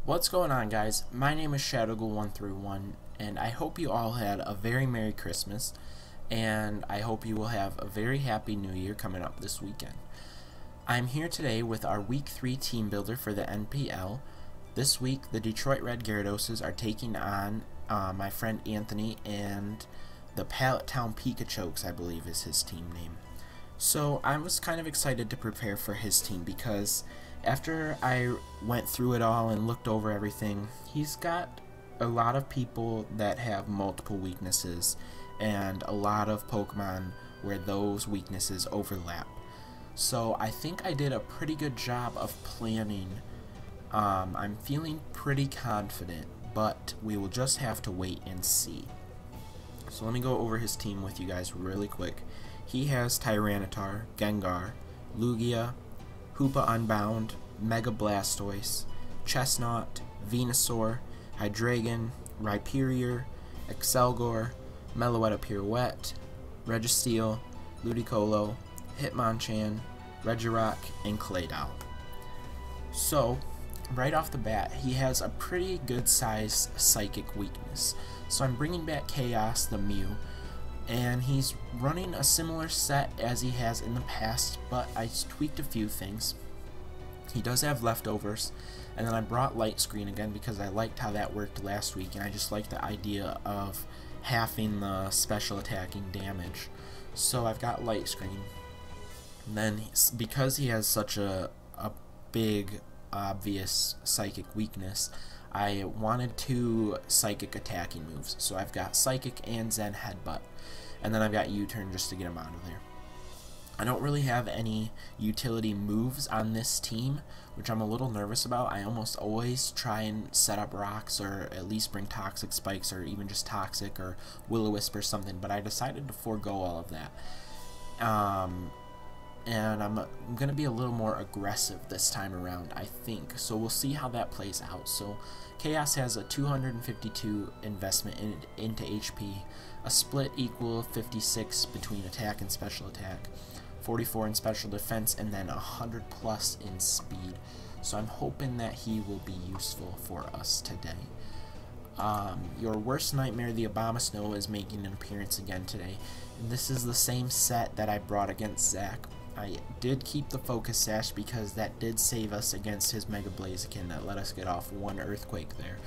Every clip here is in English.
What's going on, guys? My name is ShadowGhoul131 and I hope you all had a very Merry Christmas, and I hope you will have a very happy New Year coming up this weekend. I'm here today with our Week 3 team builder for the NPL. This week the Detroit Red Gyarados are taking on my friend Anthony and the Pallet Town Pikachokes, I believe is his team name. So I was kind of excited to prepare for his team because after I went through it all and looked over everything, he's got a lot of people that have multiple weaknesses and a lot of Pokemon where those weaknesses overlap. So I think I did a pretty good job of planning. I'm feeling pretty confident, but we will just have to wait and see. So let me go over his team with you guys really quick. He has Tyranitar, Gengar, Lugia, Hoopa Unbound, Mega Blastoise, Chestnut, Venusaur, Hydreigon, Rhyperior, Excelgor, Meloetta Pirouette, Registeel, Ludicolo, Hitmonchan, Regirock, and Claydol. So, right off the bat, he has a pretty good sized psychic weakness. So I'm bringing back Chaos, the Mew, and he's running a similar set as he has in the past, but I tweaked a few things. He does have leftovers, and then I brought Light Screen again because I liked how that worked last week, and I just like the idea of halving the special attacking damage. So I've got Light Screen. And then because he has such a big obvious psychic weakness, I wanted two psychic attacking moves. So I've got Psychic and Zen Headbutt, and then I've got U-Turn just to get him out of there. I don't really have any utility moves on this team, which I'm a little nervous about. I almost always try and set up rocks, or at least bring Toxic Spikes, or even just Toxic or Will-O-Wisp or something, but I decided to forego all of that. And I'm going to be a little more aggressive this time around, I think. So we'll see how that plays out. So Chaos has a 252 investment into HP, a split equal 56 between attack and special attack, 44 in special defense, and then 100 plus in speed. So I'm hoping that he will be useful for us today. Your worst nightmare, the Abomasnow, is making an appearance again today. And this is the same set that I brought against Zach. I did keep the Focus Sash because that did save us against his Mega Blaziken that let us get off one Earthquake there.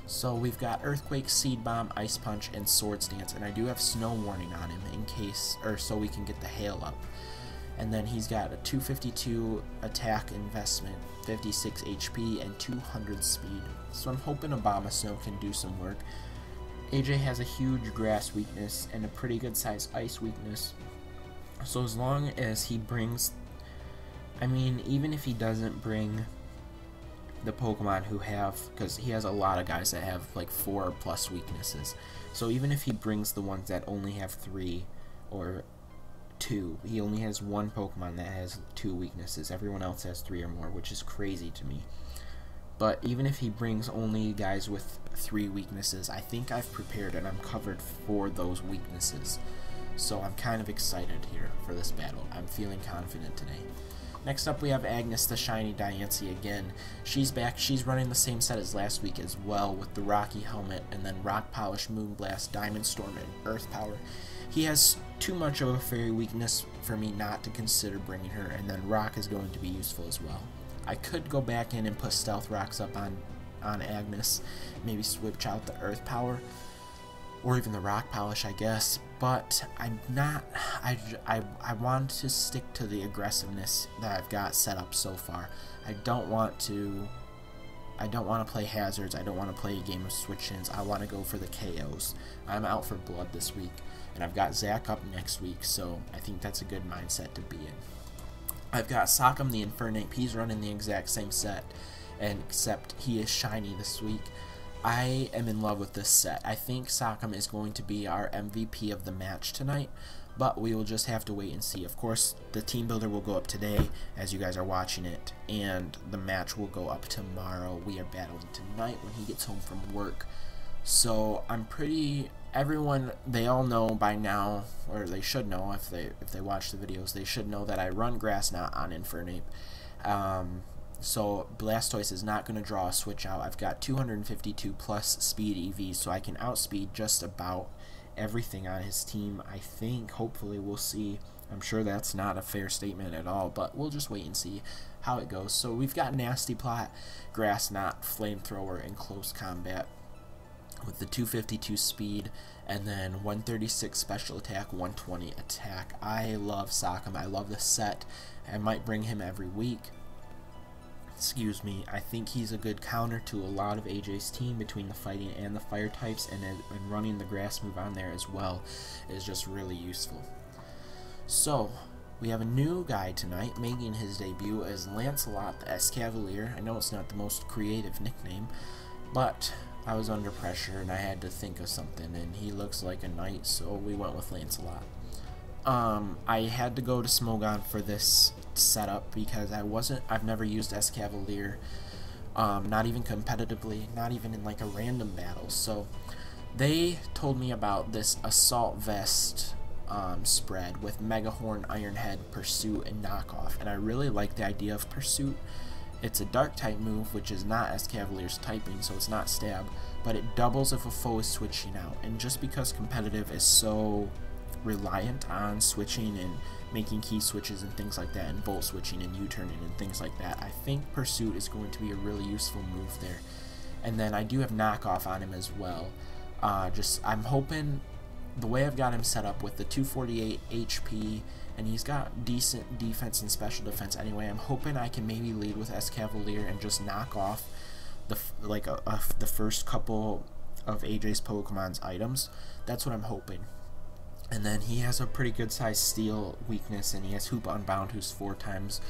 So we've got Earthquake, Seed Bomb, Ice Punch, and Swords Dance, and I do have Snow Warning on him in case, or so we can get the Hail up. And then he's got a 252 attack investment, 56 HP, and 200 speed. So I'm hoping Abomasnow can do some work. AJ has a huge grass weakness and a pretty good size ice weakness. So as long as he brings, I mean, even if he doesn't bring the Pokemon who have, because he has a lot of guys that have like 4 plus weaknesses. So even if he brings the ones that only have 3 or 2, he only has one Pokemon that has 2 weaknesses. Everyone else has 3 or more, which is crazy to me. But even if he brings only guys with 3 weaknesses, I think I've prepared and I'm covered for those weaknesses. So I'm kind of excited here for this battle. I'm feeling confident today. Next up we have Agnes the Shiny Diancie again. She's back. She's running the same set as last week as well, with the Rocky Helmet and then Rock Polish, Moonblast, Diamond Storm, and Earth Power. He has too much of a fairy weakness for me not to consider bringing her, and then Rock is going to be useful as well. I could go back in and put Stealth Rocks up on Agnes, maybe switch out the Earth Power, or even the Rock Polish, I guess, but I'm not, I want to stick to the aggressiveness that I've got set up so far. I don't want to play hazards. I don't want to play a game of switch-ins. I want to go for the KOs. I'm out for blood this week, and I've got Zach up next week, so I think that's a good mindset to be in. I've got Sock'em the Infernape. He's running the exact same set, and except he is shiny this week. I am in love with this set. I think Sock'em is going to be our MVP of the match tonight, but we will just have to wait and see. Of course, the team builder will go up today as you guys are watching it, and the match will go up tomorrow. We are battling tonight when he gets home from work. So I'm pretty, everyone, they all know by now, or they should know if they watch the videos, they should know that I run Grass Knot on Infernape. So Blastoise is not going to draw a switch out. I've got 252 plus speed EV, so I can outspeed just about everything on his team. I think, hopefully, we'll see. I'm sure that's not a fair statement at all, but we'll just wait and see how it goes. So we've got Nasty Plot, Grass Knot, Flamethrower in close combat with the 252 speed, and then 136 special attack, 120 attack. I love Sockham. I love the set. I might bring him every week. Excuse me. I think he's a good counter to a lot of AJ's team between the fighting and the fire types, and running the grass move on there as well is just really useful. So we have a new guy tonight making his debut as Lancelot the Escavalier. I know it's not the most creative nickname, but I was under pressure and I had to think of something, and he looks like a knight, so we went with Lancelot. I had to go to Smogon for this setup because I've never used Escavalier, not even competitively, not even in like a random battle. So they told me about this Assault Vest spread with Megahorn, Iron Head, Pursuit, and Knockoff, and I really like the idea of Pursuit. It's a dark type move, which is not Escavalier's typing, so it's not stab, but it doubles if a foe is switching out. And just because competitive is so reliant on switching and making key switches and things like that, and volt switching and U-turning and things like that, I think Pursuit is going to be a really useful move there. And then I do have Knockoff on him as well. I'm hoping, the way I've got him set up with the 248 HP, and he's got decent defense and special defense anyway, I'm hoping I can maybe lead with Escavalier and just knock off the first couple of AJ's Pokemon's items. That's what I'm hoping. And then he has a pretty good sized steel weakness, and he has Hoop Unbound, who's 4 times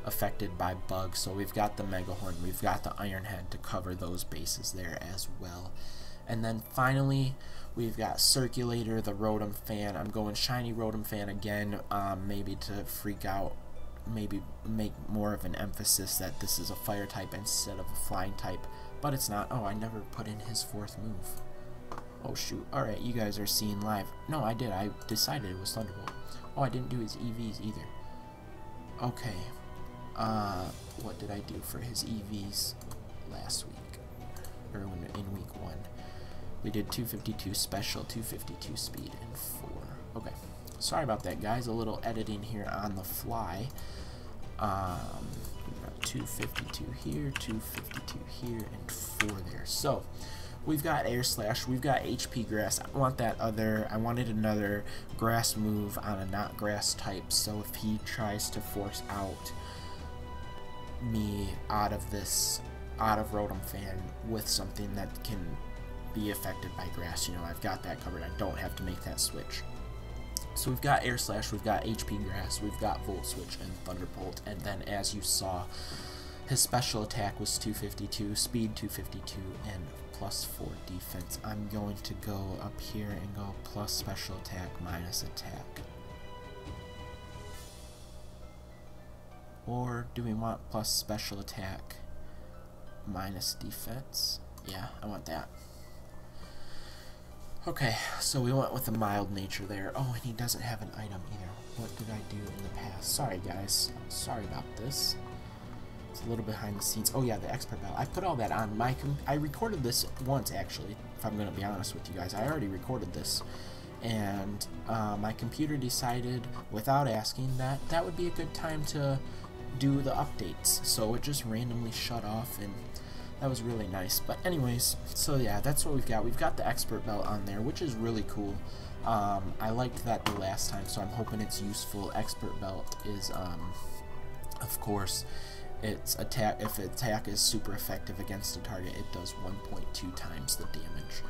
affected by bugs. So we've got the Megahorn, we've got the Iron Head to cover those bases there as well. And then finally, we've got Circulator, the Rotom Fan. I'm going Shiny Rotom Fan again, maybe to freak out, maybe make more of an emphasis that this is a fire type instead of a flying type, but it's not. Oh, I never put in his 4th move. Oh shoot. Alright, you guys are seeing live. No, I did. I decided it was Thunderbolt. Oh, I didn't do his EVs either. Okay. What did I do for his EVs last week? Or in week 1? We did 252 special, 252 speed, and 4. Okay. Sorry about that, guys. A little editing here on the fly. We've got 252 here, 252 here, and 4 there. So we've got Air Slash, we've got HP Grass. I wanted another grass move on a not grass type, so if he tries to force out me out of Rotom Fan with something that can be affected by grass, you know, I've got that covered. I don't have to make that switch. So we've got Air Slash, we've got HP Grass, we've got Volt Switch and Thunderbolt, and then as you saw, his special attack was 252, speed 252, and plus 4 defense. I'm going to go up here and go plus special attack minus attack. Or do we want plus special attack minus defense? Yeah, I want that. Okay, so we went with the mild nature there. Oh, and he doesn't have an item either. What did I do in the past? Sorry, guys. Sorry about this. It's a little behind the scenes. Oh, yeah, the expert bell. I put all that on my I recorded this once, actually, if I'm going to be honest with you guys. I already recorded this. And my computer decided, without asking, that that would be a good time to do the updates. So it just randomly shut off, and that was really nice. But anyways, so yeah, that's what we've got. We've got the expert belt on there, which is really cool. I liked that the last time, so I'm hoping it's useful. Expert belt is, of course, its attack. If attack is super effective against a target, it does 1.2 times the damage.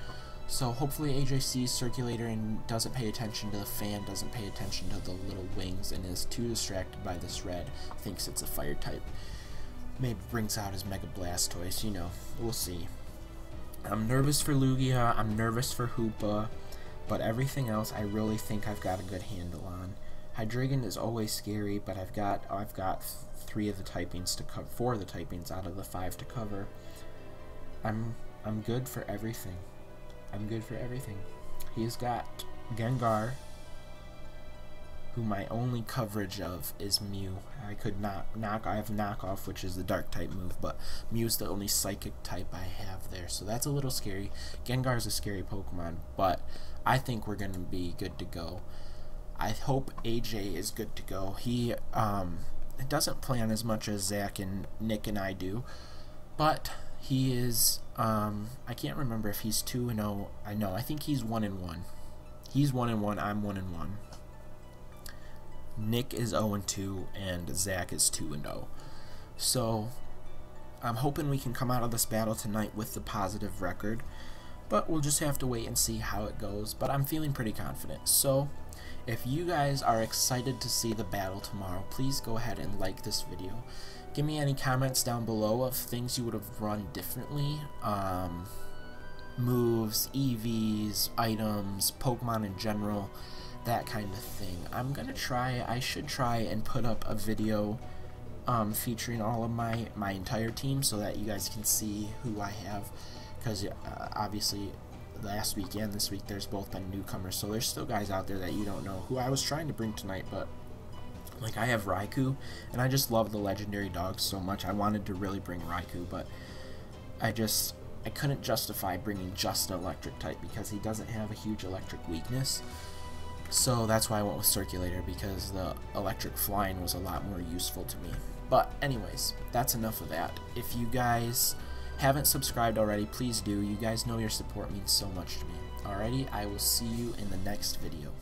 So hopefully AJ sees Circulator and doesn't pay attention to the fan, doesn't pay attention to the little wings, and is too distracted by this red, thinks it's a fire type. Maybe brings out his Mega Blastoise, you know, we'll see. I'm nervous for Lugia, I'm nervous for Hoopa, but everything else I really think I've got a good handle on. Hydreigon is always scary, but I've got 3 of the typings to cover, 4 of the typings out of the 5 to cover. I'm good for everything. I'm good for everything. He's got Gengar, who my only coverage of is Mew. I could not I have knockoff, which is the dark type move, but Mew's the only psychic type I have there, so that's a little scary. Gengar's a scary Pokemon, but I think we're gonna be good to go. I hope AJ is good to go. He doesn't plan as much as Zach and Nick and I do, but he is I can't remember if he's 2-0. I think he's 1-1. He's 1-1, I'm 1-1. Nick is 0-2 and Zach is 2-0. So I'm hoping we can come out of this battle tonight with the positive record, but we'll just have to wait and see how it goes. But I'm feeling pretty confident. So if you guys are excited to see the battle tomorrow, please go ahead and like this video. Give me any comments down below of things you would have run differently. Moves, EVs, items, Pokemon in general, that kind of thing. I should try and put up a video featuring all of my entire team so that you guys can see who I have, because obviously last week and this week there's both been newcomers, so there's still guys out there that you don't know who I was trying to bring tonight. But like, I have Raikou, and I just love the legendary dogs so much. I wanted to really bring Raikou, but I couldn't justify bringing just an electric type because he doesn't have a huge electric weakness. So that's why I went with Circulator, because the electric flying was a lot more useful to me. But anyways, that's enough of that. If you guys haven't subscribed already, please do. You guys know your support means so much to me. Alrighty, I will see you in the next video.